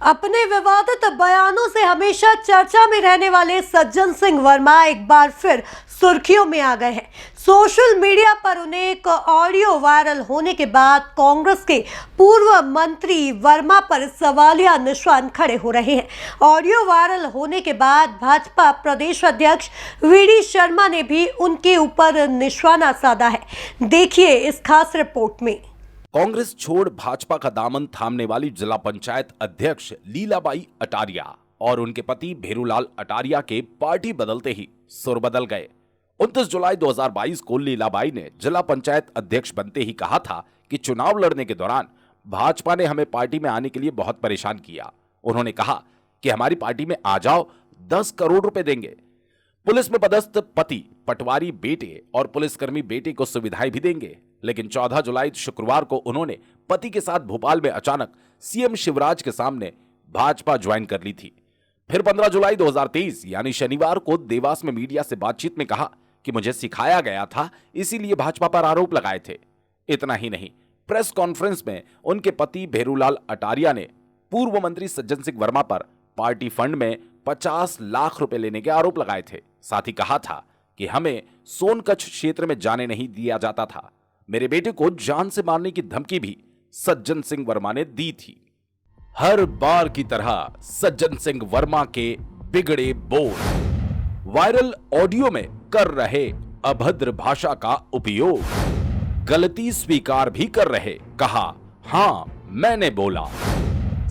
अपने विवादित बयानों से हमेशा चर्चा में रहने वाले सज्जन सिंह वर्मा एक बार फिर सुर्खियों में आ गए हैं। सोशल मीडिया पर उन्हें एक ऑडियो वायरल होने के बाद कांग्रेस के पूर्व मंत्री वर्मा पर सवालिया निशान खड़े हो रहे हैं। ऑडियो वायरल होने के बाद भाजपा प्रदेश अध्यक्ष वीडी शर्मा ने भी उनके ऊपर निशाना साधा है। देखिए इस खास रिपोर्ट में। कांग्रेस छोड़ भाजपा का दामन थामने वाली जिला पंचायत अध्यक्ष लीलाबाई अटारिया और उनके पति भेरूलाल अटारिया के पार्टी बदलते ही सुर बदल गए। 29 जुलाई 2022 को लीलाबाई ने जिला पंचायत अध्यक्ष बनते ही कहा था कि चुनाव लड़ने के दौरान भाजपा ने हमें पार्टी में आने के लिए बहुत परेशान किया। उन्होंने कहा कि हमारी पार्टी में आ जाओ, 10 करोड़ रुपए देंगे। पुलिस में पदस्थ पति, पटवारी बेटे और पुलिसकर्मी बेटे को सुविधाएं भी देंगे। लेकिन 14 जुलाई शुक्रवार को उन्होंने पति के साथ भोपाल में अचानक सीएम शिवराज के सामने भाजपा ज्वाइन कर ली थी। फिर 15 जुलाई 2023 यानी शनिवार को देवास में मीडिया से बातचीत में कहा कि मुझे सिखाया गया था, इसीलिए भाजपा पर आरोप लगाए थे। इतना ही नहीं, प्रेस कॉन्फ्रेंस में उनके पति भेरूलाल अटारिया ने पूर्व मंत्री सज्जन सिंह वर्मा पर पार्टी फंड में 50 लाख रुपए लेने के आरोप लगाए थे। साथ ही कहा था कि हमें सोनकच्छ क्षेत्र में जाने नहीं दिया जाता था। मेरे बेटे को जान से मारने की धमकी भी सज्जन सिंह वर्मा ने दी थी। हर बार की तरह सज्जन सिंह वर्मा के बिगड़े बोल, वायरल ऑडियो में कर रहे अभद्र भाषा का उपयोग, गलती स्वीकार भी कर रहे, कहा हां मैंने बोला।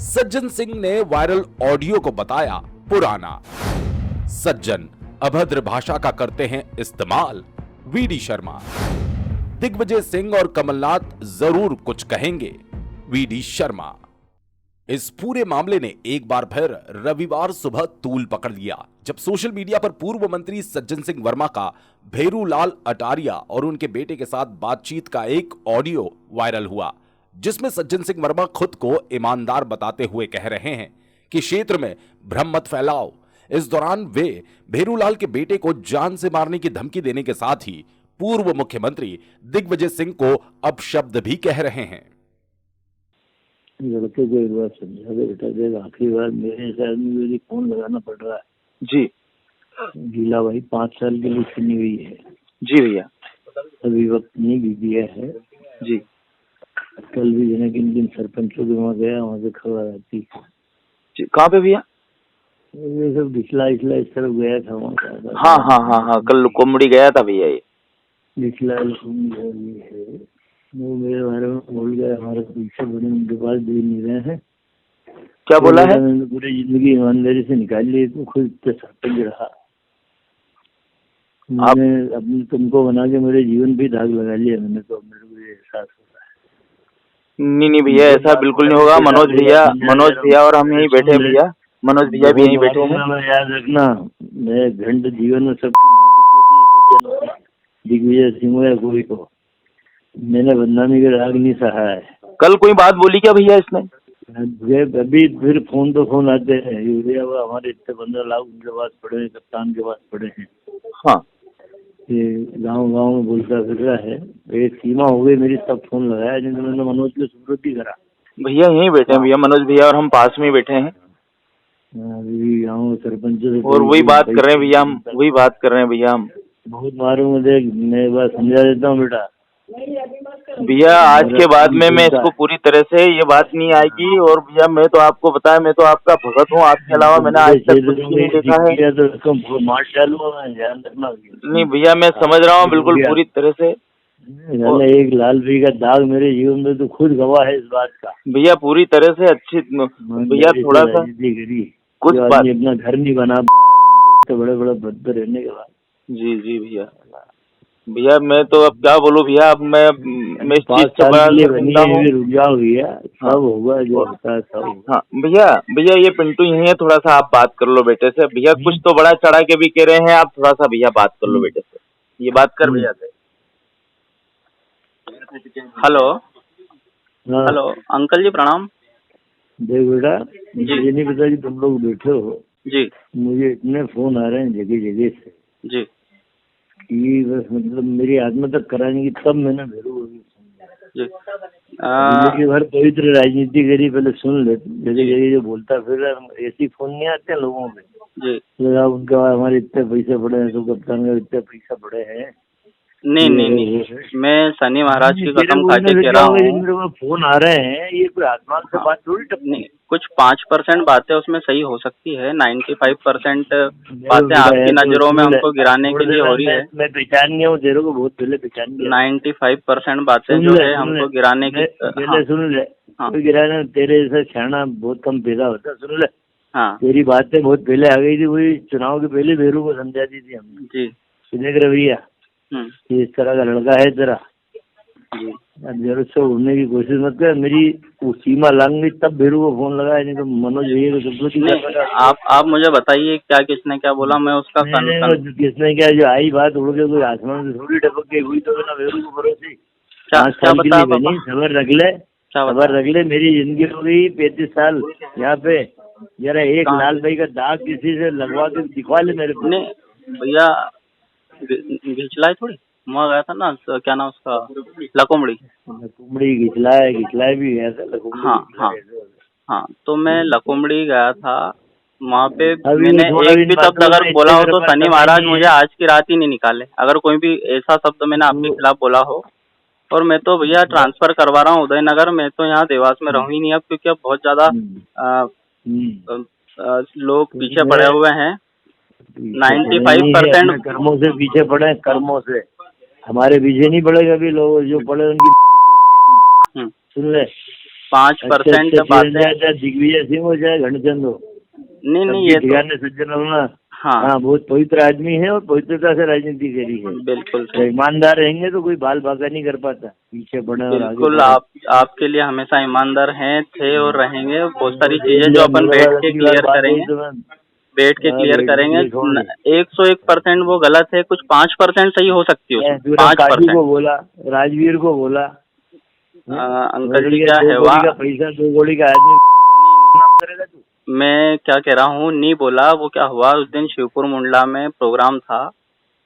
सज्जन सिंह ने वायरल ऑडियो को बताया पुराना। सज्जन अभद्र भाषा का करते हैं इस्तेमाल, वीडी शर्मा। दिग्विजय सिंह और कमलनाथ जरूर कुछ कहेंगे, वीडी शर्मा। इस पूरे मामले ने एक बार फिर रविवार सुबह तूल पकड़ लिया, जब सोशल मीडिया पर पूर्व मंत्री सज्जन सिंह वर्मा का भेरूलाल अटारिया और उनके बेटे के साथ बातचीत का एक ऑडियो वायरल हुआ, जिसमें सज्जन सिंह वर्मा खुद को ईमानदार बताते हुए कह रहे हैं कि क्षेत्र में भ्रम मत फैलाओ। इस दौरान वे भेरूलाल के बेटे को जान से मारने की धमकी देने के साथ ही पूर्व मुख्यमंत्री दिग्विजय सिंह को अपशब्द भी कह रहे हैं। लड़के को एक बार समझा दे बेटा, देख आखिरी बार मेरे साथ मुझे फोन लगाना पड़ रहा है जी। गीला भाई 5 साल के लिए सुनी हुई है जी भैया, अभी वक्त नहीं भी दिया है जी। कल भी जने किन दिन सरपंचों के वहाँ गया, वहाँ से खबर आती जी। कहाँ पे भैया? ये सब दिखला इस तरफ गया था वहाँ। हाँ हाँ हाँ हाँ, कल कोमड़ी गया था भैया। ये दिखला है वो मेरे बारे में बोल गया, हमारे पीछे बड़े उनके पास दे नहीं रहे हैं। क्या बोला है? मैंने पूरी जिंदगी ईमानदारी से निकाल ली, तो खुद सरपंच रहा। मैंने अपने तुमको बना के मेरे जीवन पे दाग लगा लिया मैंने, तो मेरे को एहसास हो रहा है। नहीं भैया, ऐसा बिल्कुल नहीं होगा। मनोज भैया और हम यहीं बैठे हैं भैया, मनोज भैया भी यहीं बैठे हैं। याद रखना, मैं घंटे जीवन में सबकी मौत होती है, दिग्विजय सिंह या कोई को मैंने बदनामी का राग नहीं सहा है। कल कोई बात बोली क्या भैया इसने? अभी फिर फोन आते हैं, हमारे इतने 15 लाख उनके पास पड़े हैं, कप्तान के पास पड़े हैं। हाँ, ये गांव में बोलता फिर रहा है। एक सीमा हो गई मेरी, सब फोन लगाया, जिन मैंने मनोज को सुब्रत ही करा। भैया यहीं बैठे हैं भैया, मनोज भैया और हम पास में बैठे हैं। अभी गाँव सरपंच और वही बात कर रहे हैं भैया, हम वही बात कर रहे हैं भैया। हम बहुत मारूंगा, देख मैं बात समझा देता हूँ बेटा। भैया आज के बाद में मैं इसको पूरी तरह से ये बात नहीं आएगी। और भैया मैं तो आपको बताया, मैं तो आपका भगत हूँ, आपके अलावा मैंने आज तक कुछ नहीं देखा है। तो मार डालूंगा, ध्यान रखना। नहीं भैया, मैं समझ रहा हूँ बिल्कुल पूरी तरह से। एक लाल भी का दाग मेरे जीवन में तो खुद गवाह है इस बात का भैया, पूरी तरह से अच्छी। भैया थोड़ा सा कुछ बात, अपना घर नहीं बना पाया तो बड़े बदतर रहने के बाद। जी भैया। भैया मैं तो अब क्या बोलूं भैया, अब मैं इस चीज से सब होगा जो होता है सब। हाँ भैया ये पिंटू यही है, थोड़ा सा आप बात कर लो बेटे से। भैया कुछ तो बड़ा चढ़ा के भी कह रहे हैं, आप थोड़ा सा भैया बात कर लो बेटे से, ये बात कर भैया से। हेलो हेलो अंकल जी प्रणाम। देख बेटा, मुझे नहीं पता कि तुम लोग बैठे हो जी, मुझे इतने फोन आ रहे हैं जगह से जी कि बस मतलब मेरी आत्मा तक कराने की, तब मैंने भेरू जी। जिंदगी भर पवित्र राजनीति करी, पहले सुन ले। जैसे जैसे जो बोलता फिर ऐसी फोन नहीं आते हैं लोगों पे जी। तो उनका हमारे इतने पैसे पड़े हैं, तो कप्तान का इतने पैसा पड़े हैं। नहीं नहीं नहीं, मैं शनि महाराज की कसम खा के कह रहा हूँ। मेरे को फोन आ रहे हैं, ये कोई आसमान से बात थोड़ी टपकी। नहीं, कुछ 5% बातें उसमें सही हो सकती है, 95% बातें आपकी नजरों में हमको गिराने के लिए हो रही है। मैं पहचान गया हूँ तेरे को, बहुत पहले पहचान गया। 95% बातें जो है हमको गिराने की। पहले सुन ले, कोई गिराना तेरे जैसा छाना बहुत कम पैदा होता। सुन ले, हाँ तेरी बातें बहुत पहले आ गई थी, वही चुनाव के पहले भेरू को समझा दी थी हमने जी। देख रवैया इस तरह का लड़का है तेरा, जरूरत से उड़ने की कोशिश मत कर। मेरी वो सीमा लांग गई तब भेरू को फोन लगाया, नहीं तो मनोज भैया को सब कुछ नहीं। आप मुझे बताइए क्या किसने क्या बोला, मैं उसका किसने क्या जो आई बात उड़ के कोई आसमान से थोड़ी टपक गई हुई, तो बिना भेरू को भरोसे क्या बता खबर रख ले, खबर रख ले। मेरी जिंदगी हो गई 35 साल यहाँ पे, जरा एक लाल भाई का दाग किसी से लगवा के दिखवा ले मेरे को। नहीं भैया, घिचलाई थोड़ी मैं गया था ना, क्या नाम उसका, लकोमड़ी घिचलाए भी गया था लकोमड़ी। हाँ, तो मैं लकोमड़ी गया था, वहाँ पे मैंने एक भी शब्द अगर बोला हो तो शनि महाराज मुझे आज की रात ही नहीं निकाले। अगर कोई भी ऐसा शब्द मैंने आपके खिलाफ बोला हो, और मैं तो भैया ट्रांसफर करवा रहा हूँ उदयनगर, मैं तो यहाँ देवास में रहूँ ही नहीं अब, क्योंकि अब बहुत ज्यादा लोग पीछे पड़े हुए हैं। 95% कर्मों से पीछे पड़े, कर्मों से हमारे पीछे नहीं पड़ेगा। अभी लोग जो पड़े उनकी सुन ले, 5% चाहे दिग्विजय सिंह हो चाहे घनचंद हो, नहीं ये तो सज्जन होना। हाँ, बहुत पवित्र आदमी है और पवित्रता से राजनीति करी है। बिल्कुल ईमानदार रहेंगे तो कोई बाल बाका नहीं कर पाता, पीछे पड़े। बिल्कुल आपके लिए हमेशा ईमानदार हैं, थे और रहेंगे। बहुत सारी चीजें जो अपन बैठ के क्लियर करेंगे, 101% वो गलत है, कुछ 5% सही हो सकती है। 5% को बोला, राजवीर को बोला, अंकल जी क्या है वह पैसा 2 गोली का आदमी नाम करेगा तू। मैं क्या कह रहा हूँ, नहीं बोला। वो क्या हुआ, उस दिन शिवपुर मुंडला में प्रोग्राम था,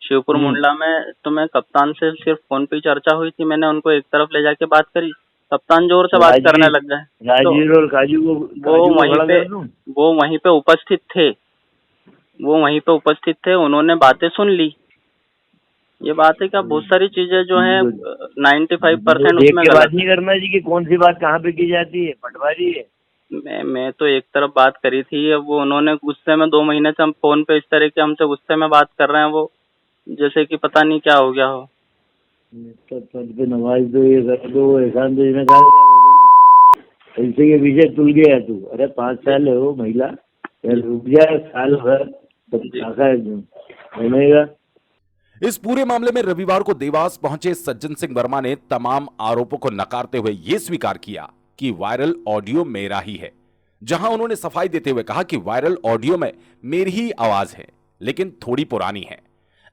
शिवपुर मुंडला में, तो मैं कप्तान से सिर्फ फोन पे चर्चा हुई थी, मैंने उनको एक तरफ ले जाके बात करी, कप्तान जोर से बात करने लग गए। राजवीर और काजू को वो वहीं पे उपस्थित थे, उन्होंने बातें सुन ली। ये बात है क्या, बहुत सारी चीजें जो है 95% उसमें बात नहीं करना जी कि कौन सी बात कहाँ पे की जाती है, पटवारी है। मैं तो एक तरफ बात करी थी, अब वो उन्होंने गुस्से में 2 महीने से हम फोन पे इस तरह के हमसे गुस्से में बात कर रहे हैं, वो जैसे कि पता नहीं क्या हो गया हो। पद पे नवाज दो, ये कर दो, एहसान दो, ऐसे के पीछे तुल गया तू। अरे 5 साल है वो महिला, रुक जा साल भर बनेगा। इस पूरे मामले में रविवार को देवास पहुंचे सज्जन सिंह वर्मा ने तमाम आरोपों को नकारते हुए यह स्वीकार किया कि वायरल ऑडियो मेरा ही है, जहां उन्होंने सफाई देते हुए कहा कि वायरल ऑडियो में मेरी ही आवाज है, लेकिन थोड़ी पुरानी है।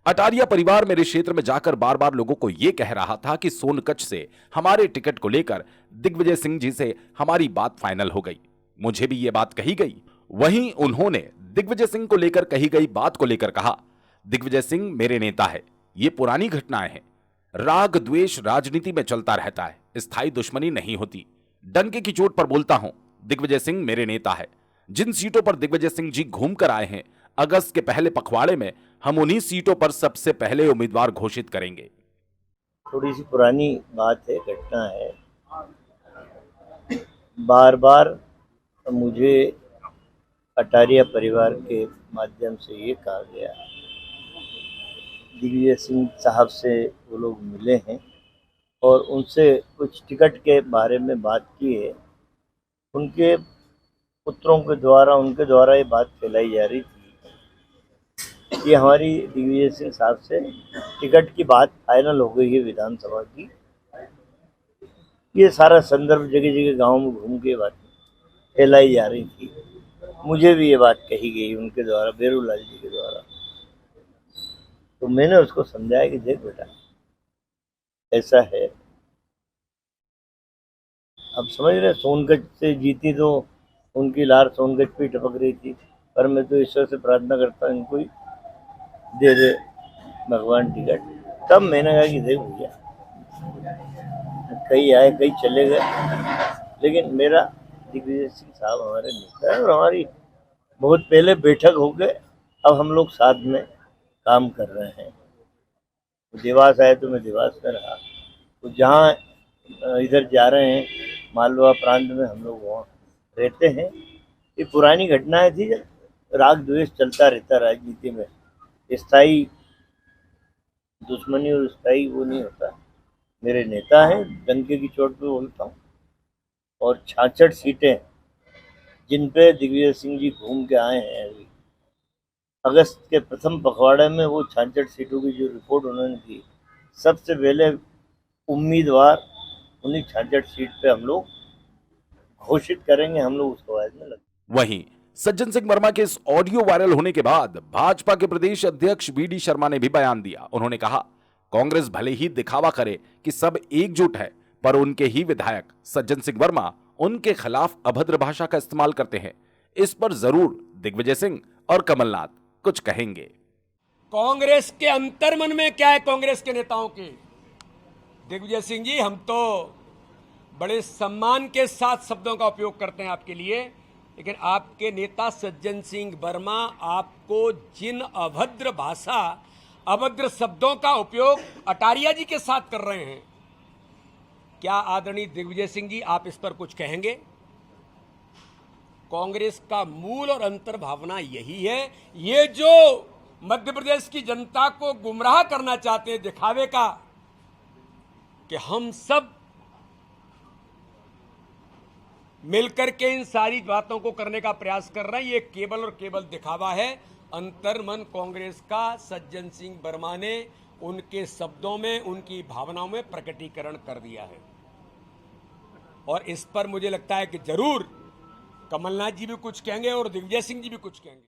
अटारिया परिवार मेरे क्षेत्र में जाकर बार बार लोगों को यह कह रहा था कि सोनकच्छ से हमारे टिकट को लेकर दिग्विजय सिंह जी से हमारी बात फाइनल हो गई। मुझे भी यह बात कही गई। वहीं उन्होंने दिग्विजय सिंह को लेकर कही गई बात को लेकर कहा, दिग्विजय सिंह मेरे नेता है, ये पुरानी घटनाएं हैं। राग द्वेष राजनीति में चलता रहता है, स्थायी दुश्मनी नहीं होती। डंके की चोट पर बोलता हूं, दिग्विजय सिंह मेरे नेता है। जिन सीटों पर दिग्विजय सिंह जी घूम कर आए हैं, अगस्त के पहले पखवाड़े में हम उन्हीं सीटों पर सबसे पहले उम्मीदवार घोषित करेंगे। थोड़ी सी पुरानी बात है, घटना है। बार बार मुझे अटारिया परिवार के माध्यम से ये कहा गया, दिग्विजय सिंह साहब से वो लोग मिले हैं और उनसे कुछ टिकट के बारे में बात की है। उनके पुत्रों के द्वारा, उनके द्वारा ये बात फैलाई जा रही थी कि हमारी दिग्विजय सिंह साहब से टिकट की बात फाइनल हो गई है विधानसभा की। ये सारा संदर्भ जगह जगह गांव में घूम के बात फैलाई जा रही थी। मुझे भी ये बात कही गई उनके द्वारा, भेरूलाल जी के द्वारा। तो मैंने उसको समझाया कि देख बेटा, ऐसा है, अब समझ रहे, सोनकच्छ से जीती तो उनकी लार सोनकच्छ पे टपक रही थी, पर मैं तो ईश्वर से प्रार्थना करता हूँ इनको ही दे दे भगवान टिकट। तब मैंने कहा कि देख भैया, कई आए कई चले गए, लेकिन मेरा दिग्विजय सिंह साहब हमारे नेता है और हमारी बहुत पहले बैठक हो गए, अब हम लोग साथ में काम कर रहे हैं। वो देवास आए तो मैं देवास में रहा, तो जहाँ इधर जा रहे हैं मालवा प्रांत में हम लोग वहाँ रहते हैं। ये पुरानी घटनाएं थी, जब राग द्वेष चलता रहता राजनीति में, स्थायी दुश्मनी और स्थायी वो नहीं होता। मेरे नेता हैं, डंके की चोट पे बोलता हूँ, और 66 सीटें जिन पे दिग्विजय सिंह जी घूम के आए हैं अभी अगस्त के प्रथम पखवाड़े में, वो 66 सीटों की जो रिपोर्ट उन्होंने दी, सबसे पहले उम्मीदवार उन्हीं 66 सीट पे हम लोग घोषित करेंगे, हम लोग उसको आवाज में लगे। वहीं सज्जन सिंह वर्मा के इस ऑडियो वायरल होने के बाद भाजपा के प्रदेश अध्यक्ष वीडी शर्मा ने भी बयान दिया। उन्होंने कहा, कांग्रेस भले ही दिखावा करे कि सब एकजुट है, पर उनके ही विधायक सज्जन सिंह वर्मा उनके खिलाफ अभद्र भाषा का इस्तेमाल करते हैं। इस पर जरूर दिग्विजय सिंह और कमलनाथ कुछ कहेंगे। कांग्रेस के अंतर्मन में क्या है कांग्रेस के नेताओं के? दिग्विजय सिंह जी, हम तो बड़े सम्मान के साथ शब्दों का उपयोग करते हैं आपके लिए, लेकिन आपके नेता सज्जन सिंह वर्मा आपको जिन अभद्र भाषा, अभद्र शब्दों का उपयोग अटारिया जी के साथ कर रहे हैं, क्या आदरणीय दिग्विजय सिंह जी आप इस पर कुछ कहेंगे? कांग्रेस का मूल और अंतर भावना यही है। ये जो मध्य प्रदेश की जनता को गुमराह करना चाहते हैं दिखावे का कि हम सब मिलकर के इन सारी बातों को करने का प्रयास कर रहे हैं, ये केवल और केवल दिखावा है। अंतर्मन कांग्रेस का सज्जन सिंह वर्मा ने उनके शब्दों में, उनकी भावनाओं में प्रकटीकरण कर दिया है, और इस पर मुझे लगता है कि जरूर कमलनाथ जी भी कुछ कहेंगे और दिग्विजय सिंह जी भी कुछ कहेंगे।